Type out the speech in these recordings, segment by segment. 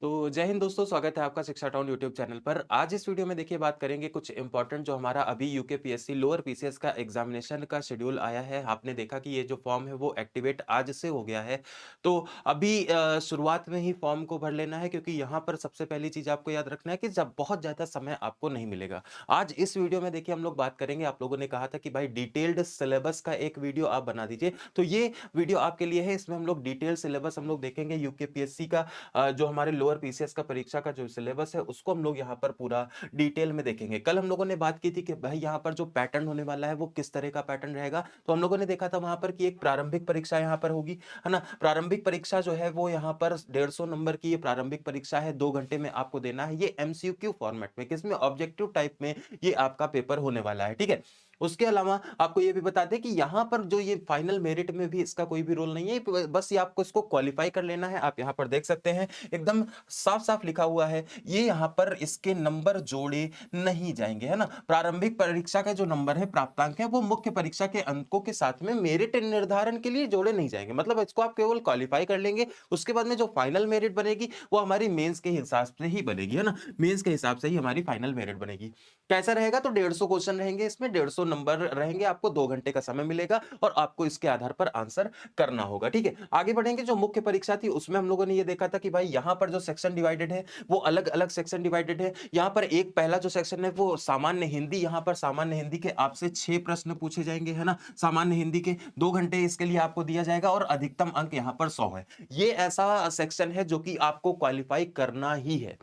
तो जय हिंद दोस्तों, स्वागत है आपका शिक्षा टाउन यूट्यूब चैनल पर। आज इस वीडियो में देखिए बात करेंगे कुछ इंपॉर्टेंट जो हमारा अभी यूकेपीएससी लोअर पीसीएस का एग्जामिनेशन का शेड्यूल आया है। आपने देखा कि ये जो फॉर्म है वो एक्टिवेट आज से हो गया है। तो अभी शुरुआत में ही फॉर्म को भर लेना है, क्योंकि यहाँ पर सबसे पहली चीज़ आपको याद रखना है कि जब बहुत ज़्यादा समय आपको नहीं मिलेगा। आज इस वीडियो में देखिए हम लोग बात करेंगे, आप लोगों ने कहा था कि भाई डिटेल्ड सिलेबस का एक वीडियो आप बना दीजिए, तो ये वीडियो आपके लिए है। इसमें हम लोग डिटेल्ड सिलेबस हम लोग देखेंगे यूकेपीएससी का, जो हमारे लोअर पीसीएस का परीक्षा का जो सिलेबस है उसको हम लोग यहाँ पर पूरा डिटेल में देखेंगे। कल हम लोगों ने बात की थी कि भाई यहाँ पर जो पैटर्न होने वाला है वो किस तरह का पैटर्न रहेगा। तो हम लोगों ने देखा था वहां पर कि एक प्रारंभिक परीक्षा यहाँ पर होगी, है ना। प्रारंभिक परीक्षा जो है वो यहाँ पर 150 नंबर की ये प्रारंभिक परीक्षा है, 2 घंटे में आपको देना है। ये एमसीक्यू फॉर्मेट में, किसमें, ऑब्जेक्टिव टाइप में ये आपका पेपर होने वाला है, ठीक है। उसके अलावा आपको ये भी बता दें कि यहाँ पर जो ये फाइनल मेरिट में भी इसका कोई भी रोल नहीं है, बस ये आपको इसको क्वालिफाई कर लेना है। आप यहाँ पर देख सकते हैं एकदम साफ-साफ लिखा हुआ है, ये यहाँ पर इसके नंबर जोड़े नहीं जाएँगे, है ना? प्रारंभिक परीक्षा का जो नंबर है, प्राप्तांक है, वो मुख्य परीक्षा के अंकों के साथ में मेरिट निर्धारण के लिए जोड़े नहीं जाएँगे। मतलब इसको आप केवल क्वालीफाई कर लेंगे, उसके बाद में जो फाइनल मेरिट बनेगी, वो हमारी मेंस के हिसाब से ही बनेगी, है ना? मेंस के हिसाब से ही हमारी फाइनल मेरिट बनेगी। कैसा रहेगा? तो 150 क्वेश्चन रहेंगे इसमें, 150 नंबर रहेंगे, आपको 2 घंटे का समय मिलेगा और आपको इसके आधार पर आंसर करना होगा, ठीक है? आगे बढ़ेंगे, जो मुख्य परीक्षा थी उसमें हम लोगों ने ये देखा था कि भाई यहाँ पर जो सेक्शन डिवाइडेड है वो अलग-अलग सेक्शन डिवाइडेड है। यहाँ पर एक पहला जो सेक्शन है वो सामान्य हिंदी, यहाँ पर सामान्य हिंदी के आपसे 6 प्रश्न पूछे जाएँगे, है ना? सामान्य हिंदी के 2 घंटे इसके लिए आपको दिया जाएगा और अधिकतम अंक यहाँ पर 100 है। ये ऐसा सेक्शन है जो कि आपको क्वालीफाई करना ही है।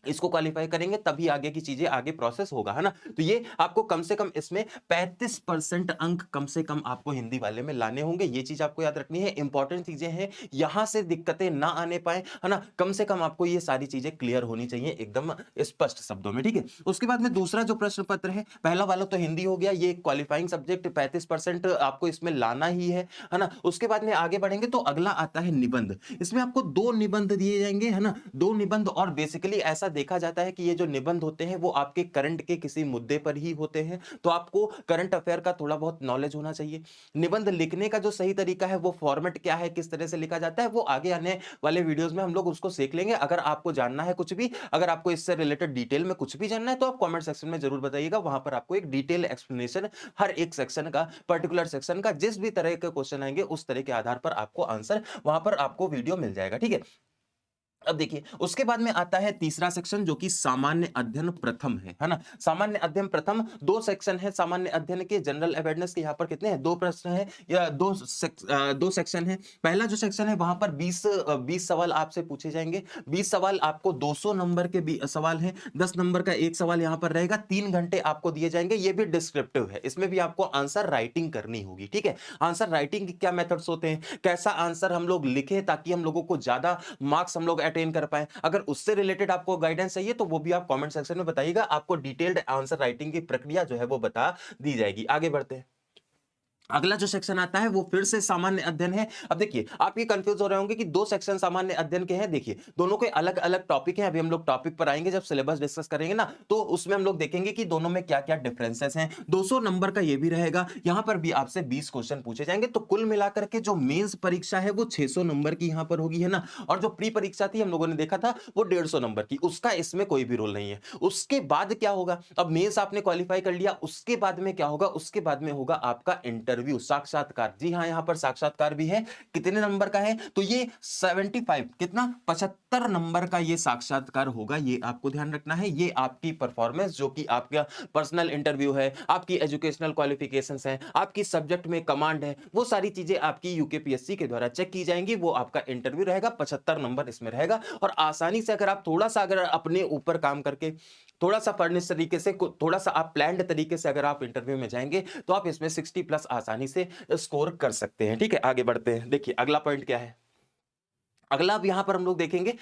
इसको क्वालीफाई करेंगे तभी आगे की चीजें आगे प्रोसेस होगा, है ना। तो ये आपको कम से कम इसमें 35% अंक कम से कम आपको हिंदी वाले में लाने होंगे। ये चीज आपको याद रखनी है, इंपॉर्टेंट चीजें हैं, यहां से दिक्कतें ना आने पाए, है ना। कम से कम आपको ये सारी चीजें क्लियर होनी चाहिए एकदम स्पष्ट शब्दों में, ठीक है। उसके बाद में दूसरा जो प्रश्न पत्र है, पहला वाला तो हिंदी हो गया, ये क्वालिफाइंग सब्जेक्ट 35% आपको इसमें लाना ही है ना। उसके बाद में आगे बढ़ेंगे तो अगला आता है निबंध। इसमें आपको 2 निबंध दिए जाएंगे, है ना। 2 निबंध, और बेसिकली ऐसा देखा जाता है कि ये जो निबंध होते हैं वो आपके करंट के किसी मुद्दे पर ही होते हैं, तो आपको करंट अफेयर का थोड़ा बहुत नॉलेज होना चाहिए। निबंध लिखने का जो सही तरीका है, वो फॉर्मेट क्या है, किस तरह से लिखा जाता है, वो आगे आने वाले वीडियोस में हम लोग उसको सीख लेंगे। अगर आपको जानना है कुछ भी, अगर आपको इससे रिलेटेड डिटेल में कुछ भी जानना है, तो आप कमेंट सेक्शन में जरूर बताइएगा। वहां पर आपको एक डिटेल एक्सप्लेनेशन हर एक सेक्शन का, पर्टिकुलर सेक्शन का, जिस भी तरह के क्वेश्चन आएंगे उस तरह के आधार पर आपको आंसर वहां पर आपको वीडियो मिल जाएगा, ठीक है। अब देखिए, उसके बाद में आता है तीसरा सेक्शन जो कि सामान्य अध्ययन प्रथम है ना? सामान्य अध्ययन प्रथम 2 सेक्शन है सामान्य अध्ययन के, जनरल अवेयरनेस के। यहाँ पर कितने हैं? 2 प्रश्न हैं या 2 सेक्शन है। पहला जो सेक्शन है वहाँ पर 20 सवाल आपसे पूछे जाएँगे। 20 सवाल आपको 200 नंबर के सवाल हैं। 10 नंबर का 1 सवाल यहाँ पर रहेगा। 3 घंटे आपको दिए जाएँगे। ये भी डिस्क्रिप्टिव है। इसमें भी आपको आंसर राइटिंग करनी होगी, ठीक है? आंसर राइटिंग के क्या मेथड्स होते हैं? कैसा आंसर हम लोग लिखें ताकि हम लोगों को ज़्यादा मार्क्स हम लोग अटेन कर पाएँ। अगर उससे रिलेटेड आपको गाइडेंस चाहिए तो वो भी आप कमेंट सेक्शन में बताइएगा। आपको डिटेल्ड आंसर राइटिंग की प्रक्रिया जो है वो बता दी जाएगी। आगे बढ़ते हैं। अगला जो सेक्शन आता है वो फिर से सामान्य अध्ययन है। अब देखिए, आप ये कंफ्यूज हो रहे होंगे कि 2 सेक्शन सामान्य अध्ययन के हैं। देखिए, दोनों के अलग-अलग टॉपिक हैं। अभी हम लोग टॉपिक पर आएँगे, जब सिलेबस डिस्कस करेंगे ना, तो उसमें हम लोग देखेंगे कि दोनों में क्या-क्या डिफरेंसेस हैं। 200 नंबर का ये भी रहेगा। यहाँ पर भी आपसे 20 क्वेश्चन पूछे जाएँगे। तो कुल मिलाकर के जो मेंस परीक्षा है वो 600 नंबर की यहाँ पर होगी, है ना? और जो प्री परीक्षा थी हम लोगों ने देखा था वो 150 नंबर की। उसका इसमें कोई भी रोल नहीं है। उसके बाद क्या होगा? अब मेंस आपने क्वालीफाई कर लिया, उसके बाद में क्या होगा? उसके बाद में होगा आपका इंटरव्यू, साक्षात्कार। जी हाँ, यहाँ पर साक्षात्कार भी है। कितने नंबर का है? तो ये 75, कितना? 75 नंबर का ये साक्षात्कार होगा। ये आपको ध्यान रखना है। ये आपकी परफॉर्मेंस, जो कि आपका पर्सनल इंटरव्यू है, आपकी एजुकेशनल क्वालिफिकेशंस हैं, आपकी सब्जेक्ट में कमांड है, वो सारी चीजें आपकी यूकेपीएससी के द्वारा चेक की जाएंगी। वो आपका इंटरव्यू रहेगा, 75 नंबर इसमें रहेगा। और आसानी से अगर आप थोड़ा सा अगर अपने ऊपर काम करके, थोड़ा सा फर्निश तरीके से, थोड़ा सा आप प्लान्ड तरीके से अगर आप इंटरव्यू में जाएंगे, तो आप इसमें 60 प्लस आसानी से स्कोर कर सकते हैं, ठीक है। आगे बढ़ते हैं। देखिए अगला पॉइंट क्या है। अगला अब यहाँ पर हम लोग देखेंगे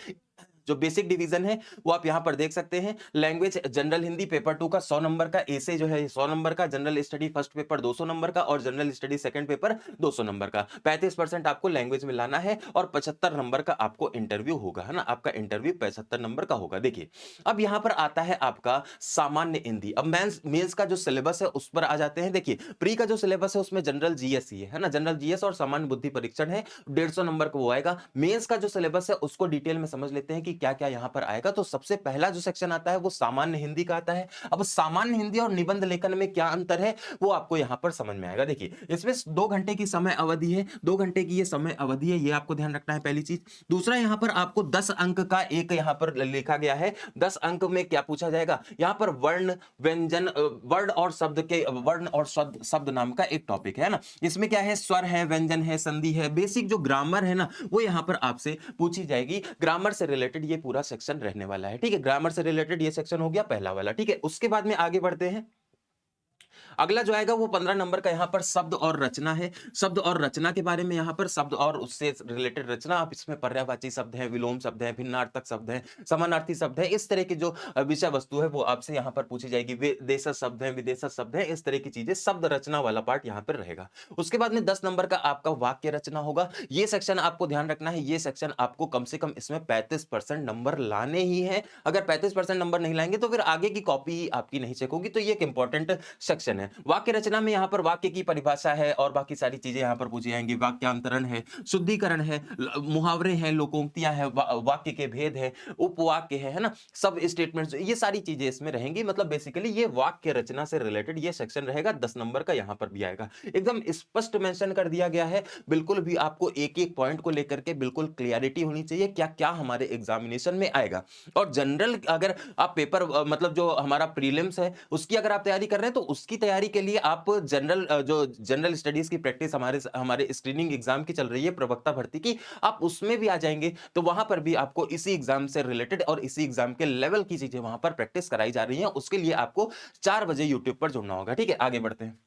जो बेसिक डिवीजन है वो आप यहां पर देख सकते हैं। लैंग्वेज जनरल हिंदी पेपर 2 का 100 नंबर का, ऐसे जो है 100 नंबर का, general study first paper 200 number का और general study second paper 200 number का। 35% आपको लैंग्वेज में लाना है और 75 नंबर का आपको इंटरव्यू होगा, है ना। आपका इंटरव्यू 75 नंबर का होगा। देखिए, अब यहां पर आता है आपका सामान्य हिंदी। अब मेंस मेंस का जो सिलेबस है उस पर आ जाते हैं। देखिए, प्री का जो सिलेबस है उसमें जनरल जीएस ही है ना। जनरल जीएस और सामान्य बुद्धि परीक्षण है, 150 नंबर का वो आएगा। मेंस का जो सिलेबस है उसको डिटेल में समझ लेते हैं कि क्या-क्या यहाँ पर आएगा। तो सबसे पहला जो सेक्शन आता है वो सामान्य हिंदी का आता है। अब सामान्य हिंदी और निबंध लेखन में क्या अंतर है वो आपको यहाँ पर समझ में आएगा। देखिए, इसमें 2 घंटे की समय अवधि है, 2 घंटे की ये समय अवधि है, ये आपको ध्यान रखना है पहली चीज़। दूसरा यहाँ पर आपको 10 अंक का एक यहाँ पर लिखा गया है। 10 अंक में क्या पूछा जाएगा? यहाँ पर वर्ण, व्यंजन वर्ण और शब्द नाम का एक टॉपिक है ना? इसमें क्या है? स्वर है, व्यंजन है, संधि है, बेसिक जो ग्रामर है ना, वो यहाँ पर आपसे पूछी जाएगी। ग्रामर से रिलेटेड ये पूरा सेक्शन रहने वाला है, ठीक है? ग्रामर से रिलेटेड ये सेक्शन हो गया पहला वाला, ठीक है? उसके बाद में आगे बढ़ते हैं। अगला जो आएगा वो 15 नंबर का यहाँ पर शब्द और रचना है। शब्द और रचना के बारे में यहाँ पर शब्द और उससे रिलेटेड रचना, आप इसमें पर्यायवाची शब्द हैं, विलोम शब्द हैं, भिन्नार्थक शब्द हैं, समानार्थी शब्द हैं, इस तरह की जो विषय वस्तु है वो आपसे यहाँ पर पूछी जाएगी। विदेशज शब्द हैं, विदेशज शब्द हैं, इस तरह की चीजें, शब्द रचना वाला पार्ट यहाँ पर रहेगा। उसके बाद में 10 नंबर का आपका वाक्य रचना होगा। ये सेक्शन आपको ध्यान रखना है, ये सेक्शन आपको कम से कम इसमें 35% नंबर लाने ही हैं। अगर 35% नंबर नहीं लाएंगे तो फिर आगे की कॉपी आपकी नहीं चेक होगी। तो ये एक इंपॉर्टेंट सेक्शन है। वाक्य रचना में यहाँ पर वाक्य की परिभाषा है और बाकी सारी चीजें यहाँ पर पूछी जाएंगी। वाक्यांतरण है, शुद्धिकरण है, मुहावरे हैं, लोकोक्तियां हैं, वाक्य के भेद है, उपवाक्य है ना, सब स्टेटमेंट्स, ये सारी चीजें इसमें रहेंगी। मतलब बेसिकली ये वाक्य रचना से रिलेटेड ये सेक्शन रहेगा। 10 नंबर का यहाँ पर भी आएगा। एकदम स्पष्ट मेंशन कर दिया गया है। बिल्कुल भी आपको एक एक पॉइंट को लेकर के बिल्कुल क्लियरिटी होनी चाहिए क्या क्या हमारे एग्जामिनेशन में आएगा। और जनरल अगर आप पेपर मतलब जो हमारा प्रीलिम्स है उसकी अगर आप तैयारी कर रहे हैं तो उसकी तैयारी के लिए आप जो जनरल स्टडीज की प्रैक्टिस हमारे हमारे स्क्रीनिंग एग्जाम की चल रही है, प्रवक्ता भर्ती की, आप उसमें भी आ जाएंगे तो वहां पर भी आपको इसी एग्जाम से रिलेटेड और इसी एग्जाम के लेवल की चीजें वहां पर प्रैक्टिस कराई जा रही हैं। उसके लिए आपको 4 बजे यूट्यूब पर जुड़ना होगा। ठीक है, आगे बढ़ते हैं।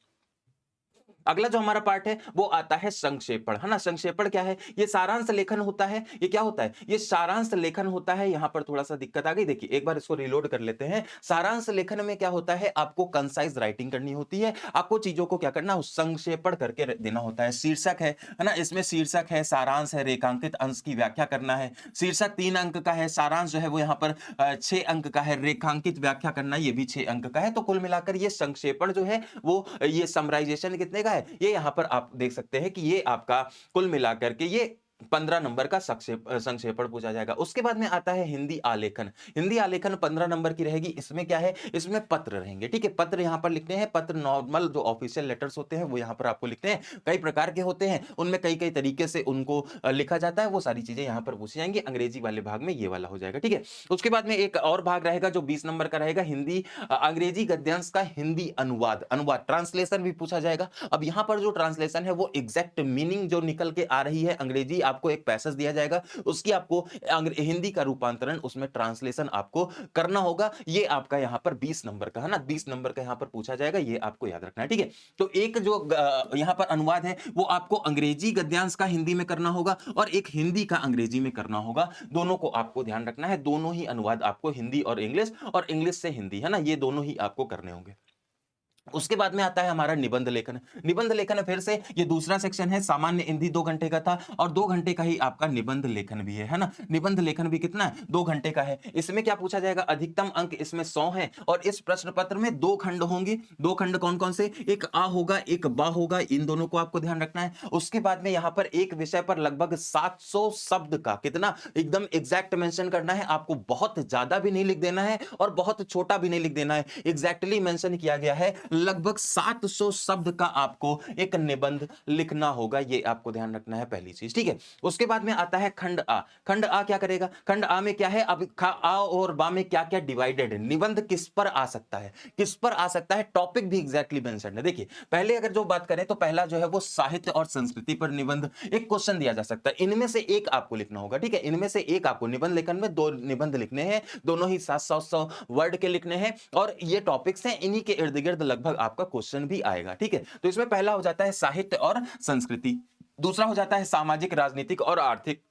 अगला जो हमारा पार्ट है वो आता है संक्षेपण, है ना? संक्षेपण क्या है? ये सारांश लेखन होता है। ये क्या होता है? ये सारांश लेखन होता है। यहां पर थोड़ा सा दिक्कत आ गई, देखिए एक बार इसको रिलोड कर लेते हैं। सारांश लेखन में क्या होता है? आपको कंसाइज राइटिंग करनी होती है। आपको चीजों को क्या करना है? संक्षेपण करके देना होता है। शीर्षक है ना? इसमें शीर्षक है, सारांश है, रेखांकित अंश की व्याख्या करना है। शीर्षक 3 अंक का है, सारांश जो है वो यहाँ पर 6 अंक का है, रेखांकित व्याख्या करना ये भी 6 अंक का है। तो कुल मिलाकर ये संक्षेपण जो है वो ये समराइजेशन कितने का है? ये यहां पर आप देख सकते हैं कि ये आपका कुल मिलाकर के ये 15 नंबर का संक्षेपण पूछा जाएगा। उसके बाद में आता है हिंदी आलेखन। हिंदी आलेखन 15 नंबर की रहेगी। इसमें क्या है? इसमें पत्र रहेंगे। ठीक है, पत्र यहां पर लिखने हैं। पत्र नॉर्मल जो ऑफिशियल लेटर्स होते हैं वो यहां पर आपको लिखते हैं। कई प्रकार के होते हैं, उनमें कई कई तरीके से उनको लिखा जाता है। वो सारी चीजें यहां पर पूछी जाएंगी। अंग्रेजी वाले भाग में ये वाला हो जाएगा। ठीक है, उसके बाद में एक और भाग रहेगा जो 20 नंबर का रहेगा, हिंदी अंग्रेजी गद्यांश का हिंदी अनुवाद। अनुवाद ट्रांसलेशन भी पूछा जाएगा। अब यहां पर जो ट्रांसलेशन है वो एग्जैक्ट मीनिंग जो निकल के आ रही है अंग्रेजी, आपको एक पैसेज दिया जाएगा, उसकी आपको हिंदी का रूपांतरण उसमें ट्रांसलेशन आपको करना होगा। ये आपका यहां पर 20 नंबर का है ना, 20 नंबर का यहां पर पूछा जाएगा। ये आपको याद रखना है। ठीक है, तो एक जो यहां पर अनुवाद है वो आपको अंग्रेजी गद्यांश का हिंदी में करना होगा और एक हिंदी का अंग्रेजी में करना होगा। दोनों को आपको ध्यान रखना है। दोनों ही अनुवाद आपको हिंदी और इंग्लिश से हिंदी, है ना, ये दोनों ही आपको करने होंगे। उसके बाद में आता है हमारा निबंध लेखन। निबंध लेखन फिर से ये दूसरा सेक्शन है। सामान्य हिंदी 2 घंटे का था और 2 घंटे का ही आपका निबंध लेखन भी है ना? निबंध लेखन भी कितना है? 2 घंटे का है। इसमें क्या पूछा जाएगा? अधिकतम अंक इसमें 100 हैं और इस प्रश्न पत्र में 2 खंड होंगे। 2 खंड कौन-कौन से? एक आ होगा, एक बा होगा, इन दोनों को आपको ध्यान रखना है। उसके बाद में यहाँ पर एक विषय पर लगभग 700 शब्द का कितना एकदम एग्जैक्ट मेंशन करना है। आपको बहुत ज्यादा भी नहीं लिख देना है और बहुत छोटा भी नहीं लिख देना है। एग्जैक्टली मेंशन किया गया है। लगभग 700 शब्द का आपको एक निबंध लिखना होगा। ये आपको ध्यान रखना है पहली चीज। ठीक है, उसके बाद में आता है खंड आ। खंड आ क्या करेगा? खंड आ में क्या है? अब आ और बा में क्या क्या डिवाइडेड है? निबंध किस पर आ सकता है, किस पर आ सकता है? टॉपिक भी एग्जैक्टली मेंशन है। देखिए पहले अगर जो बात करें तो पहला जो है वो साहित्य और संस्कृति पर निबंध। एक क्वेश्चन दिया जा सकता है, इनमें से एक आपको लिखना होगा। ठीक है, इनमें से एक आपको निबंध लेखन में 2 निबंध लिखने हैं, दोनों ही 700 वर्ड के लिखने हैं और ये टॉपिक्स हैं, इन्हीं के इर्द गिर्द लगभग आपका क्वेश्चन भी आएगा। ठीक है, तो इसमें पहला हो जाता है साहित्य और संस्कृति, दूसरा हो जाता है सामाजिक, राजनीतिक और आर्थिक।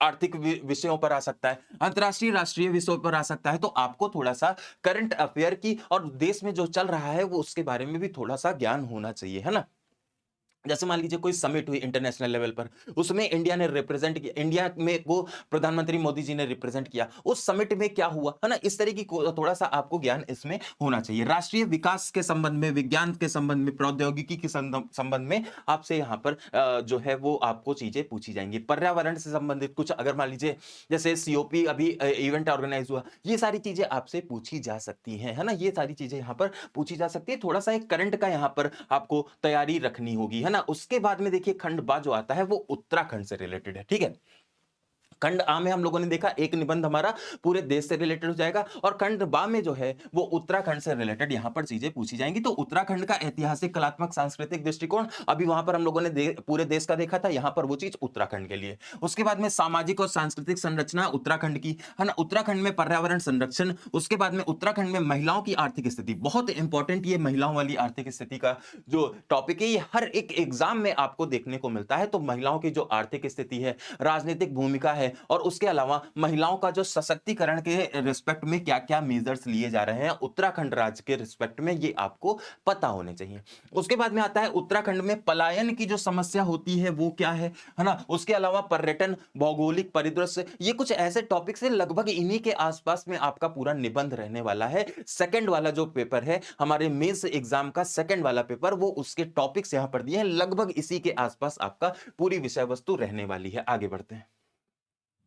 आर्थिक विषयों पर आ सकता है, अंतरराष्ट्रीय राष्ट्रीय विषयों पर आ सकता है। तो आपको थोड़ा सा करंट अफेयर की और देश में जो चल रहा है वो उसके बारे में भी थोड़ा सा ज्ञान होना चाहिए, है ना? जैसे मान लीजिए कोई समिट हुई इंटरनेशनल लेवल पर, उसमें इंडिया ने रिप्रेजेंट किया, इंडिया में वो प्रधानमंत्री मोदी जी ने रिप्रेजेंट किया, उस समिट में क्या हुआ, है ना? इस तरह की थोड़ा-सा आपको ज्ञान इसमें होना चाहिए। राष्ट्रीय विकास के संबंध में, विज्ञान के संबंध में, प्रौद्योगिकी के संबंध में आपसे यहाँ पर जो है वो आपको चीज़ें पूछी जाएँगी। पर्यावरण से संबंधित कुछ अगर मान लीजिए जैसे सीओपी अभी इवेंट ऑर्गेनाइज़ हुआ, ये सारी चीज़ें आपसे पूछी जा सकती हैं, है ना? ये सारी चीज़ें यहाँ पर पूछी जा सकती है। थोड़ा-सा एक करंट का यहाँ पर आपको तैयारी रखनी होगी, है ना? उसके बाद में देखिए खंड बा जो आता है वो उत्तराखंड से रिलेटेड है, ठीक है? खंड आ में हम लोगों ने देखा एक निबंध हमारा पूरे देश से रिलेटेड हो जाएगा और खंड बा में जो है वो उत्तराखंड से रिलेटेड यहाँ पर चीजें पूछी जाएंगी। तो उत्तराखंड का ऐतिहासिक, कलात्मक, सांस्कृतिक दृष्टिकोण अभी वहां पर हम लोगों ने पूरे देश का देखा था, यहाँ पर वो चीज उत्तराखंड के लिए। उसके बाद में सामाजिक और सांस्कृतिक संरचना उत्तराखंड की, है ना? उत्तराखंड में पर्यावरण संरक्षण, उसके बाद में उत्तराखंड में महिलाओं की आर्थिक स्थिति, बहुत इंपॉर्टेंट ये महिलाओं वाली आर्थिक स्थिति का जो टॉपिक है ये हर एक एग्जाम में आपको देखने को मिलता है। तो महिलाओं की जो आर्थिक स्थिति है, राजनीतिक भूमिका है और उसके अलावा महिलाओं का जो सशक्तिकरण के रिस्पेक्ट में क्या-क्या मेजर्स लिए जा रहे हैं उत्तराखंड राज्य के रिस्पेक्ट में, ये आपको पता होने चाहिए। उसके बाद में आता है उत्तराखंड में पलायन की जो समस्या होती है वो क्या है ना? उसके अलावा पर्यटन, भौगोलिक परिदृश्य, ये कुछ ऐसे टॉपिक्स हैं, लगभग इन्हीं के आसपास में आपका पूरा निबंध रहने वाला है। सेकंड वाला जो पेपर है हमारे मेंस एग्जाम का, सेकंड वाला पेपर, वो उसके टॉपिक्स यहां पर दिए हैं, लगभग इसी के आसपास आपका पूरी विषय वस्तु रहने वाली है। आगे बढ़ते हैं।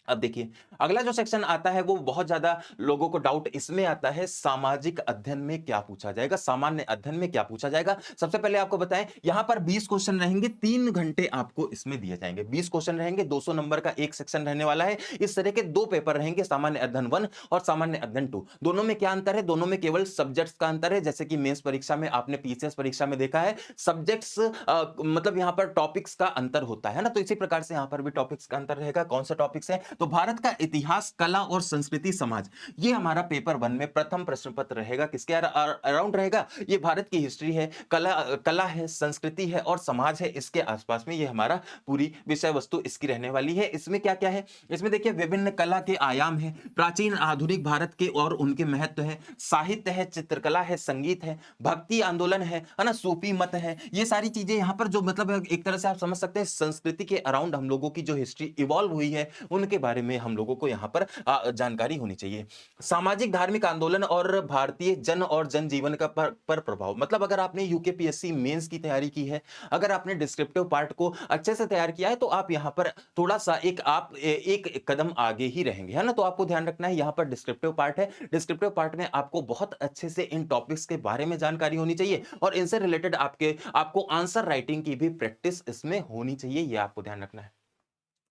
अब देखिए, अगला जो सेक्शन आता है वो बहुत ज़्यादा लोगों को डाउट इसमें आता है, सामाजिक अध्ययन में क्या पूछा जाएगा, सामान्य अध्ययन में क्या पूछा जाएगा। सबसे पहले आपको बताएं, यहां पर 20 क्वेश्चन रहेंगे, 3 घंटे आपको इसमें दिए जाएंगे। 20 क्वेश्चन रहेंगे, 200 नंबर का एक सेक्शन रहने वाला है। इस तरह के 2 पेपर रहेंगे, सामान्य अध्ययन 1 और सामान्य अध्ययन 2। दोनों में क्या अंतर है? दोनों में केवल सब्जेक्ट्स का अंतर है। जैसे कि मेंस परीक्षा में आपने पीसीएस परीक्षा में देखा है, सब्जेक्ट्स मतलब यहां पर टॉपिक्स का अंतर होता है ना? तो इसी प्रकार से यहां पर भी टॉपिक्स का अंतर रहेगा। कौन सा टॉपिक्स है? तो भारत का इतिहास, कला और संस्कृति समाज, ये हमारा पेपर 1 में प्रथम प्रश्न पत्र रहेगा। किसके अराउंड रहेगा? ये भारत की हिस्ट्री है, कला है, संस्कृति है और समाज है, इसके आसपास में ये हमारा पूरी विषय वस्तु इसकी रहने वाली है। इसमें क्या-क्या है? इसमें देखिए विभिन्न कला के आयाम हैं, प्राचीन आधुनिक भारत के और उनके महत्व है, साहित्य है, चित्रकला है, संगीत है, भक्ति आंदोलन है ना? सूफी मत है। ये सारी चीजें यहाँ पर जो मतलब एक तरह से आप समझ सकते हैं संस्कृति के अराउंड हम लोगों की जो हिस्ट्री इवॉल्व हुई है उनके बारे में हम लोगों को यहाँ पर जानकारी होनी चाहिए। सामाजिक धार्मिक आंदोलन और भारतीय जन और जनजीवन का पर प्रभाव, मतलब अगर आपने यूकेपीएससी मेंस की तैयारी की है, अगर आपने डिस्क्रिप्टिव पार्ट को अच्छे से तैयार किया है तो आप यहाँ पर थोड़ा सा एक कदम आगे ही रहेंगे, है ना? तो आपको ध्यान रखना है, यहाँ पर डिस्क्रिप्टिव पार्ट है। डिस्क्रिप्टिव पार्ट में आपको बहुत अच्छे से इन टॉपिक्स के बारे में जानकारी होनी चाहिए और इनसे रिलेटेड आपको आंसर राइटिंग की भी प्रैक्टिस इसमें होनी चाहिए, ये आपको ध्यान रखना है।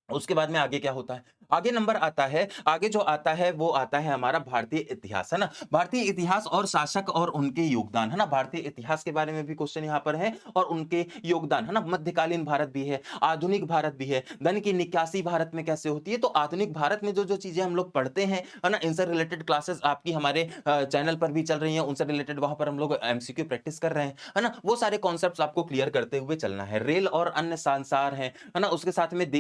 उसके बाद में आगे क्या होता है? आगे नंबर आता है, आगे जो आता है वो आता है हमारा भारतीय इतिहास, है ना? भारतीय इतिहास और शासक और उनके योगदान, है ना? भारतीय इतिहास के बारे में भी क्वेश्चन यहाँ पर है और उनके योगदान, है ना? मध्यकालीन भारत भी है, आधुनिक भारत भी है, धन की निकासी भारत में कैसे होती है? तो आधुनिक भारत में जो-जो चीज़ें हम लोग पढ़ते हैं, है ना? इनसे रिलेटेड क्लासेस आपकी हमारे चैनल पर भी चल रही हैं, उनसे रिलेटेड वहाँ पर हम लोग एमसीक्यू प्रैक्टिस कर रहे हैं, है ना? वो सारे कॉन्सेप्ट्स आपको क्लियर करते हुए चलना है। रेल और अन्य संसार है ना? उसके साथ में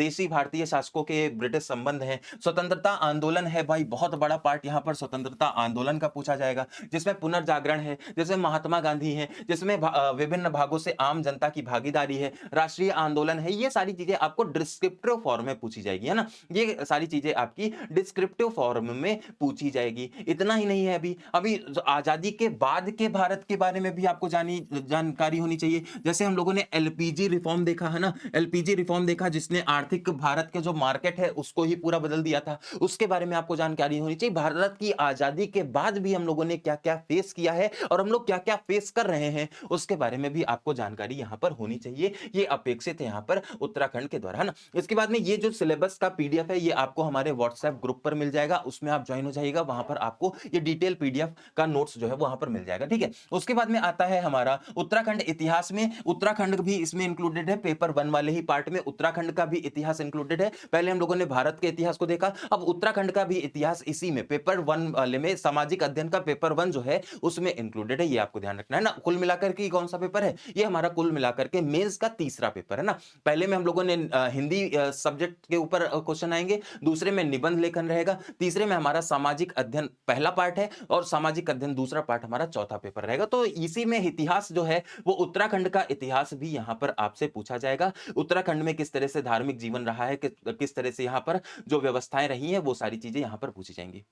देशी भारतीय शासकों के ब्रिटिश संबंध हैं, स्वतंत्रता आंदोलन है भाई, बहुत बड़ा पार्ट यहाँ पर स्वतंत्रता आंदोलन का पूछा जाएगा, जिसमें पुनर्जागरण है, जिसमें महात्मा गांधी हैं, जिसमें विभिन्न भागों से आम जनता की भागीदारी है, राष्ट्रीय आंदोलन है, ये सारी चीजें आपको डिस्क्रिप्टिव फॉर्म में पूछी जाएगी, है ना? ये सारी चीजें आपकी डिस्क्रिप्टिव फॉर्म में पूछी जाएगी। इतना ही नहीं है, अभी अभी आजादी के बाद के भारत के बारे में भी आपको जानकारी होनी चाहिए। जैसे हम लोगों ने एलपीजी रिफॉर्म देखा, है ना? एलपीजी रिफॉर्म देखा जिसने आर्थिक भारत के जो मार्केट है उसको ही पूरा बदल दिया था, उसके बारे में आपको जानकारी होनी चाहिए। भारत की आजादी के बाद भी हम लोगों ने क्या-क्या फेस किया है और हम लोग क्या-क्या फेस कर रहे हैं, उसके बारे में भी आपको जानकारी यहाँ पर होनी चाहिए। ये अपेक्षित है यहाँ पर उत्तराखंड के द्वारा, है ना? इसके बाद में ये जो सिलेबस का पीडीएफ है ये आपको हमारे व्हाट्सएप ग्रुप पर मिल जाएगा, उसमें आप ज्वाइन हो जाइएगा, वहां पर आपको ये डिटेल पीडीएफ का नोट्स जो है वहां पर मिल जाएगा, ठीक है? उसके बाद में आता है हमारा उत्तराखंड इतिहास में, उत्तराखंड भी इसमें इंक्लूडेड है, पेपर 1 वाले ही पार्ट में उत्तराखंड का भी इतिहास इतिहास इंक्लूडेड है। पहले हम लोगों ने भारत के इतिहास को देखा, अब उत्तराखंड का भी इतिहास इसी में पेपर 1 वाले में सामाजिक अध्ययन का पेपर 1 जो है उसमें इंक्लूडेड है, ये आपको ध्यान रखना है ना। कुल मिलाकर के कौन सा पेपर है? ये हमारा कुल मिलाकर के मेंस का तीसरा पेपर है ना। पहले में हम लोगों ने हिंदी सब्जेक्ट के ऊपर क्वेश्चन आएंगे, दूसरे में निबंध लेखन रहेगा, तीसरे में हमारा सामाजिक अध्ययन पहला पार्ट है और सामाजिक अध्ययन दूसरा पार्ट हमारा चौथा पेपर रहेगा। तो इसी में इतिहास जो है वो उत्तराखंड का इतिहास भी यहाँ पर आपसे पूछा जाएगा। उत्तराखंड में किस तरह से धार्मिक जीवन रहा है, किस तरह से यहाँ पर जो व्यवस्थाएं रही हैं वो सारी चीजें यहाँ पर पूछी जाएंगी।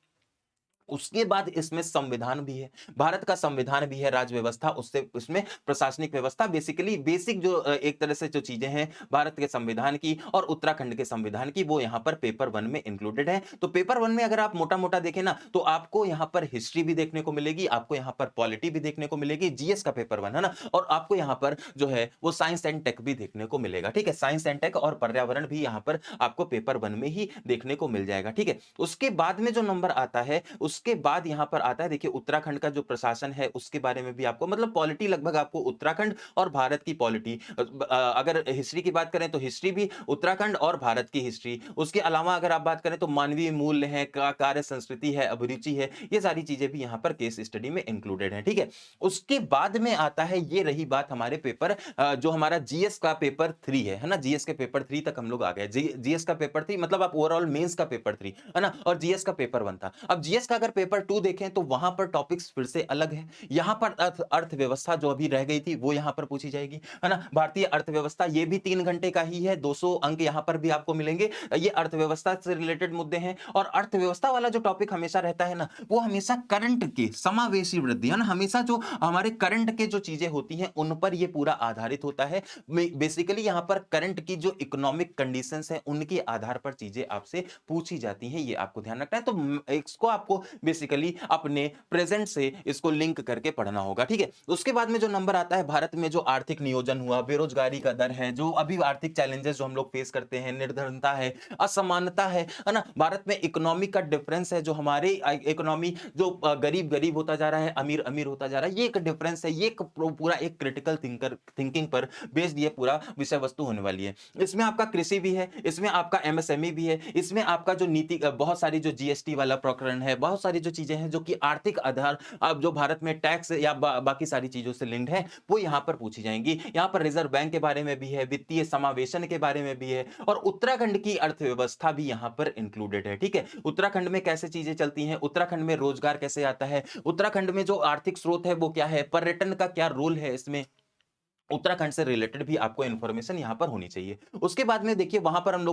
उसके बाद इसमें संविधान भी है, भारत का संविधान भी है, राज्य व्यवस्था, उससे उसमें प्रशासनिक व्यवस्था, बेसिकली बेसिक जो एक तरह से जो चीजें हैं भारत के संविधान की और उत्तराखंड के संविधान की, वो यहाँ पर पेपर 1 में इंक्लूडेड है। तो पेपर 1 में अगर आप मोटा-मोटा देखें ना, तो आपको यहाँ पर हिस्ट्री भी देखने को मिलेगी, आपको यहाँ पर पॉलिटी भी देखने को मिलेगी, जीएस का पेपर 1 है ना, और आपको यहाँ पर जो है वो साइंस एंड टेक भी देखने को मिलेगा, ठीक है? साइंस एंड टेक और पर्यावरण भी यहाँ पर आपको पेपर 1 में ही देखने को मिल जाएगा, ठीक है? उसके बाद में जो नंबर आता है, उसके बाद यहां पर आता है, देखिए उत्तराखंड का जो प्रशासन है उसके बारे में भी आपको, मतलब पॉलिटी लगभग आपको उत्तराखंड और भारत की पॉलिटी, अगर हिस्ट्री की बात करें तो हिस्ट्री भी उत्तराखंड और भारत की हिस्ट्री, उसके अलावा अगर आप बात करें तो मानवीय मूल्य है, कार्य संस्कृति है, अभिरुचि है, ये सारी चीजें भी यहां पर केस स्टडी में इंक्लूडेड है, ठीक है? उसके बाद में आता है, ये रही बात हमारे पेपर जो हमारा जीएस का पेपर 3 है ना, जीएस के पेपर 3 तक हम लोग आ गए। जीएस का पेपर 3 मतलब आप ओवरऑल मेंस का पेपर 3 है ना, और जीएस का पेपर 1 था। अब जीएस का अगर पेपर 2 देखें तो वहां पर टॉपिक्स फिर से अलग है। यहां पर अर्थव्यवस्था जो अभी रह गई थी वो यहां पर पूछी जाएगी, है ना। भारतीय अर्थव्यवस्था, ये भी 3 घंटे का ही है, 200 अंक यहां पर भी आपको मिलेंगे। ये अर्थव्यवस्था से रिलेटेड मुद्दे हैं, और अर्थव्यवस्था वाला जो टॉपिक हमेशा रहता है ना, वो हमेशा करंट के समावेशी वृद्धि, है ना, हमेशा जो हमारे करंट के जो चीजें होती हैं उन पर ये पूरा आधारित होता है। बेसिकली यहां पर करंट की जो इकोनॉमिक कंडीशंस हैं उनके आधार पर चीजें आपसे पूछी जाती हैं, ये आपको ध्यान रखना है। तो इसको आपको बेसिकली अपने प्रेजेंट से इसको लिंक करके पढ़ना होगा, ठीक है। उसके बाद में जो नंबर आता है, भारत में जो आर्थिक नियोजन हुआ, बेरोजगारी का दर है, जो अभी आर्थिक चैलेंजेस जो हम लोग फेस करते हैं, निर्धनता है, असमानता है ना, भारत में इकोनॉमी का डिफरेंस है, जो हमारे इकोनॉमी जो गरीब गरीब होता जा रहा है, अमीर अमीर होता जा रहा है, ये एक डिफरेंस है, ये एक पूरा एक क्रिटिकल थिंकिंग पर बेस्ड ये पूरा विषय वस्तु होने वाली है। इसमें आपका कृषि भी है, इसमें आपका एमएसएमई भी है, इसमें आपका जो नीति बहुत सारी जो जीएसटी वाला प्रकरण है, बहुत सारी जो चीजें हैं जो कि आर्थिक आधार, अब जो भारत में टैक्स या बाकी सारी चीजों से लिंक्ड है, वो यहां पर पूछी जाएंगी। यहां पर रिजर्व बैंक के बारे में भी है, वित्तीय समावेशन के बारे में भी है, और उत्तराखंड की अर्थव्यवस्था भी यहां पर इंक्लूडेड है, ठीक है। उत्तराखंड में कैसे चीजें चलती हैं, उत्तराखंड में रोजगार कैसे आता है, उत्तराखंड में जो आर्थिक स्रोत है वो क्या है, पर्यटन का क्या रोल है इसमें, उत्तराखंड से रिलेटेड भी आपको इंफॉर्मेशन यहां पर होनी चाहिए। उसके बाद में देखिए वहां पर हम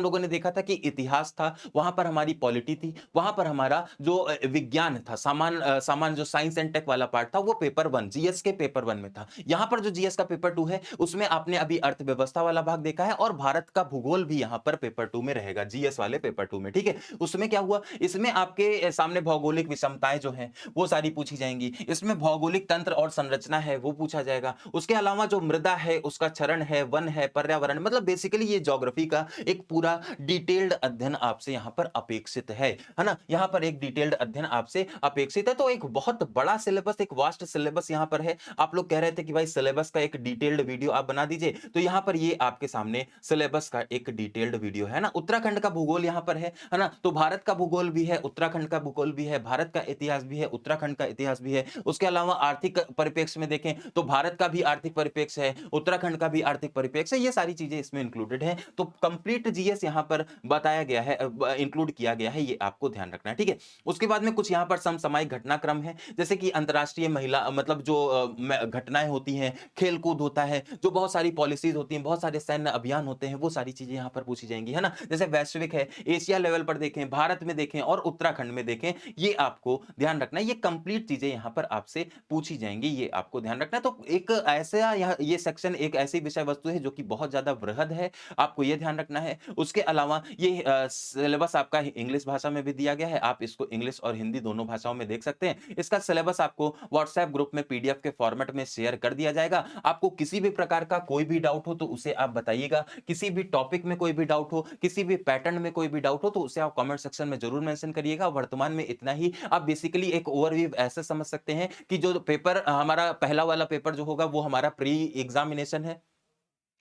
लोगों ने देखा था कि इतिहास था, वहां पर हमारी पॉलिटी थी, वहां पर हमारा जो विज्ञान था, सामान्य जो साइंस एंड टेक वाला पार्ट था, वो पेपर 1 जीएस के पेपर 1 में था। यहां पर जो जीएस का पेपर 2 है उसमें आपने अभी अर्थव्यवस्था वाला भाग देखा है, और भारत का भूगोल भी यहां पर पेपर 2 में रहेगा, जीएस वाले पेपर 2 में, ठीक है। उसमें क्या हुआ, इसमें आपके सामने भौगोलिक विषमताएं जो हैं वो सारी पूछी जाएंगी, इसमें भौगोलिक तंत्र और संरचना है वो पूछा जाएगा। उसके अलावा जो मृदा है, उसका चरण है, वन है, पर्यावरण, मतलब बेसिकली ये ज्योग्राफी का एक पूरा डिटेल्ड अध्ययन आपसे यहां पर अपेक्षित है ना। यहां पर एक डिटेल्ड अध्ययन आपसे अपेक्षित है। तो एक बहुत बड़ा सिलेबस, एक वास्ट सिलेबस यहां पर है। आप लोग कह रहे थे कि भाई सिलेबस का एक डिटेल्ड वीडियो आप बना दीजिए, तो यहां पर ये आपके सामने सिलेबस का एक डिटेल्ड वीडियो है ना। उत्तराखंड का भूगोल यहां पर है ना। तो भारत का भूगोल भी है, उत्तराखंड का भूगोल भी है, भारत का इतिहास भी है, उत्तराखंड का इतिहास भी है। उसके अलावा आर्थिक परिप्रेक्ष्य में देखें तो भारत का भी आर्थिक परिप्रेक्ष्य है, उत्तराखंड का भी आर्थिक परिप्रेक्ष्य है, ये सारी चीजें इसमें इंक्लूडेड है। तो कंप्लीट जीएस यहां पर बताया गया है, इंक्लूड किया गया है, ये आपको ध्यान रखना है, ठीक है। उसके बाद में कुछ यहां पर समसामयिक घटनाक्रम है, जैसे कि अंतरराष्ट्रीय महिला, मतलब जो घटनाएं होती हैं, खेल कूद होता है, जो बहुत सारी पॉलिसीज होती हैं, बहुत सारे सैन्य अभियान होते हैं, वो सारी चीजें यहां पर पूछी जाएंगी, है ना। जैसे वैश्विक है, एशिया लेवल पर देखें, भारत में देखें और उत्तराखंड में देखें, ये आपको ध्यान रखना है। ये कंप्लीट चीजें यहां पर आपसे पूछी जाएंगी, ये आपको ध्यान रखना है। तो एक ऐसा ये सेक्शन एक ऐसी विषय वस्तु है जो कि बहुत ज्यादा वृहद है, आपको ये ध्यान रखना है। उसके अलावा ये सिलेबस आपका इंग्लिश भाषा में भी दिया गया है, आप इसको इंग्लिश और हिंदी दोनों भाषाओं में देख सकते हैं। इसका सिलेबस आपको व्हाट्सएप ग्रुप में पीडीएफ के फॉर्मेट में शेयर कर दिया जाएगा। आपको किसी भी प्रकार का कोई भी डाउट हो तो उसे आप बताइएगा, किसी भी टॉपिक में कोई भी डाउट हो, किसी भी पैटर्न में कोई भी डाउट हो तो उसे आप कमेंट सेक्शन में जरूर मेंशन करिएगा। वर्तमान में इतना ही। आप बेसिकली एक ओवरव्यू ऐसे समझ सकते हैं कि जो पेपर हमारा पहला वाला पेपर जो होगा वो हमारा प्री एग्जामिनेशन है,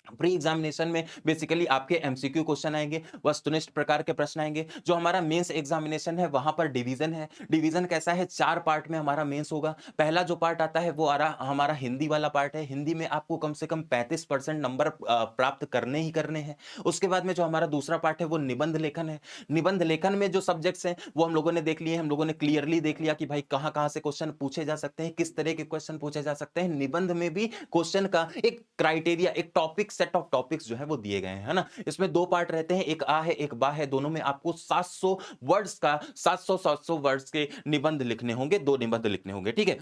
प्री एग्जामिनेशन में बेसिकली आपके एमसीक्यू क्वेश्चन आएंगे, वस्तुनिष्ठ प्रकार के प्रश्न आएंगे। जो हमारा मेंस एग्जामिनेशन है वहां पर डिवीजन है। डिवीजन कैसा है, 4 पार्ट में हमारा मेंस होगा। पहला जो पार्ट आता है वो आ रहा हमारा हिंदी वाला पार्ट है। हिंदी में आपको कम से कम 35% नंबर प्राप्त करने ही करने हैं। उसके बाद में जो हमारा दूसरा पार्ट है वो निबंध लेखन है। निबंध लेखन में जो सब्जेक्ट्स हैं वो हम लोगों ने देख लिए, हम लोगों ने क्लियरली देख लिया कि भाई कहाँ कहाँ से क्वेश्चन पूछे जा सकते हैं, किस तरह के क्वेश्चन पूछे जा सकते हैं। निबंध में भी क्वेश्चन का एक क्राइटेरिया, एक टॉपिक, सेट ऑफ टॉपिक्स जो है वो दिए गए हैं, है ना? इसमें 2 पार्ट रहते हैं, एक आ है, एक बा है। दोनों में आपको 700 वर्ड्स का 700 वर्ड्स के निबंध लिखने होंगे, 2 निबंध लिखने होंगे, ठीक है?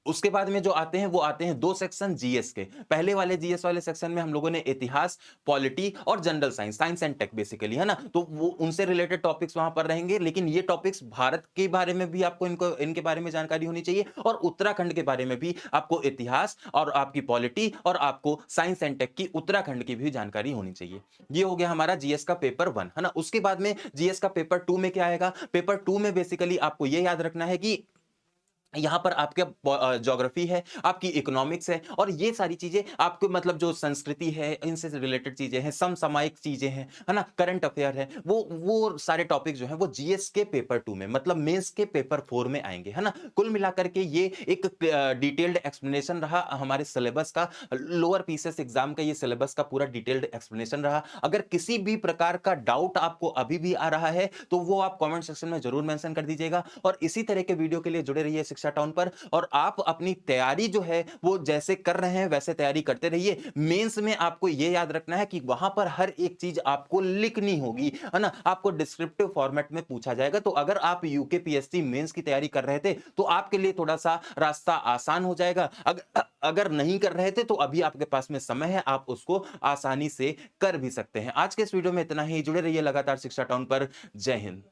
उसके बाद में जो आते हैं वो आते हैं 2 सेक्शन जीएस के। पहले वाले जीएस वाले सेक्शन में हम लोगों ने इतिहास, पॉलिटी और general science, science and tech basically, है ना? तो वो उनसे रिलेटेड टॉपिक्स वहां पर रहेंगे, लेकिन ये टॉपिक्स भारत के बारे में भी आपको इनको इनके बारे में जानकारी होनी चाहिए, और उत्तराखंड के बारे में भी आपको इतिहास और आपकी पॉलिटी और आपको साइंस एंड टेक की उत्तराखंड की भी जानकारी होनी चाहिए। ये हो गया हमारा जीएस का पेपर 1, है ना? उसके बाद में जीएस का पेपर 2 में क्या आएगा? पेपर 2 में बेसिकली आपको ये याद रखना है कि यहाँ पर आपके ज्योग्राफी है, आपकी इकोनॉमिक्स है, और ये सारी चीज़ें आपको मतलब जो संस्कृति है, इनसे रिलेटेड चीज़ें हैं, समसामयिक चीज़ें हैं, है ना? करंट अफेयर है, वो सारे टॉपिक जो हैं वो जीएस के पेपर 2 में, मतलब मेंस के पेपर 4 में आएँगे, है ना? कुल मिलाकर के ये एक डिटेल्ड एक्सप्लेनेशन रहा हमारे सिलेबस का, लोअर पीसीएस एग्ज़ाम का ये सिलेबस का पूरा डिटेल्ड एक्सप्लेनेशन रहा। अगर किसी भी प्रकार का डाउट आपको अभी भी आ रहा है, तो वो आप कमेंट सेक्शन में ज़रूर मेंशन कर दीजिएगा, और इसी तरह के वीडियो के लिए जुड़े रहिए शिक्षा टाउन पर। और आप अपनी तैयारी जो है वो जैसे कर रहे हैं वैसे तैयारी करते रहिए। मेंस में आपको ये याद रखना है कि वहां पर हर एक चीज आपको लिखनी होगी, है ना? आपको डिस्क्रिप्टिव फॉर्मेट में पूछा जाएगा। तो अगर आप यूकेपीएससी मेंस की तैयारी कर रहे थे तो आपके लिए थोड़ा सा रास्ता आसान हो जाएगा। अगर नहीं कर रहे थे तो अभी आपके पास में समय है, आप उसको आसानी से कर भी सकते हैं। आज के इस वीडियो में इतना ही। जुड़े रहिए लगातार शिक्षा टाउन पर। जय हिंद।